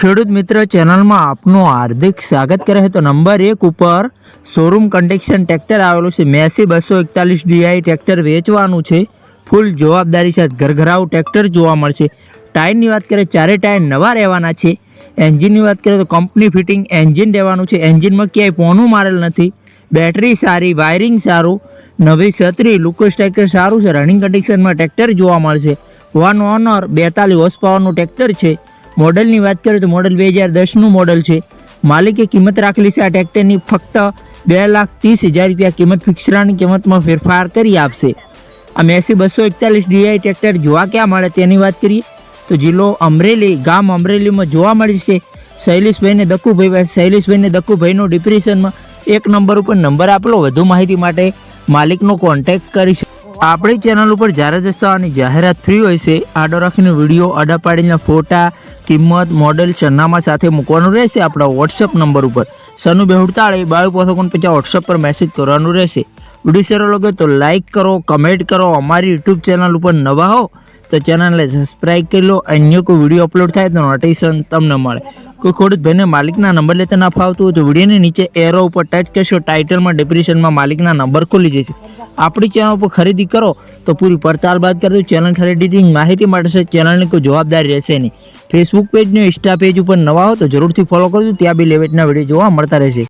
ખેડૂત મિત્ર ચેનલમાં આપનું હાર્દિક સ્વાગત કરે છે। તો નંબર 1 ઉપર શોરૂમ કન્ડિશન ટ્રેક્ટર આવેલું છે। મેસી 241 ડીઆઈ ટ્રેક્ટર વેચવાનું છે। ફૂલ જવાબદારી સાથે ઘરઘરાવ ટ્રેક્ટર જોવા મળશે। ટાયરની વાત કરીએ ચારે ટાયર નવા રહેવાના છે। એન્જિનની વાત કરીએ તો કંપની ફિટિંગ એન્જિન રહેવાનું છે। એન્જિનમાં ક્યાંય પોનું મારેલ નથી। બેટરી સારી, વાયરિંગ સારું, નવી છત્રી, લુકો ટ્રેક્ટર સારું છે। રનિંગ કન્ડિશનમાં ટ્રેક્ટર જોવા મળશે। વન ઓનર 42 હોર્સ પાવરનું ટ્રેક્ટર છે। મોડલની વાત કરીએ તો મોડલ 2010નું મોડલ છે। માલિકે કિંમત રાખેલી છે આ ટ્રેક્ટરની ફક્ત 2,30,000 રૂપિયા કિંમત ફિક્સરાની કિંમતમાં ફેરફાર કરી આપશે। આ મેસી 241 ડીઆઈ ટ્રેક્ટર જોવા ક્યાં મળે તેની વાત કરીએ તો જિલ્લો અમરેલી, ગામ અમરેલીમાં જોવા મળે છે। શૈલેષભાઈને દક્કુભાઈ પાસે શૈલેષભાઈને દક્કુભાઈનો ડિપ્રેશનમાં 1 નંબર ઉપર નંબર આપેલો। વધુ માહિતી માટે માલિકનો કોન્ટેક્ટ કરી છે। આપણી ચેનલ ઉપર જ્યારે દસ્તાવાની જાહેરાત ફ્રી હોય છે। આડો રાખીને વિડીયો, આડા પાડીને ફોટા, કિંમત, મોડેલ, સરનામા સાથે મૂકવાનું રહેશે। આપણા વોટ્સઅપ નંબર ઉપર 9248 2255 વોટ્સઅપ પર મેસેજ કરવાનું રહેશે। વિડીયો સારો લાગે તો લાઇક કરો, કમેન્ટ કરો। અમારી યુટ્યુબ ચેનલ ઉપર નવા હો તો ચેનલને સબસ્ક્રાઈબ કરી લો। અન્ય કોઈ વિડીયો અપલોડ થાય તો નોટિફિકેશન તમને મળે। કોઈ ખેડૂત ભાઈને માલિકના નંબર લેતા ના ફાવતું હોય તો વિડીયોની નીચે એરો ઉપર ટચ કરશો, ટાઇટલમાં ડિસ્ક્રિપ્શનમાં માલિકના નંબર ખુલી જશે। આપણી ચેનલ ઉપર ખરીદી કરો તો પૂરી પડતાલ બાદ કરજો। ચેનલ ખરીદીની માહિતી માટે છે, ચેનલની કોઈ જવાબદારી રહેશે નહીં। ફેસબુક પેજ ને ઇન્સ્ટા પેજ ઉપર નવા હો તો જરૂરથી ફોલો કરજો, ત્યાં બી લેવેટના વિડીયો જોવા મળતા રહેશે।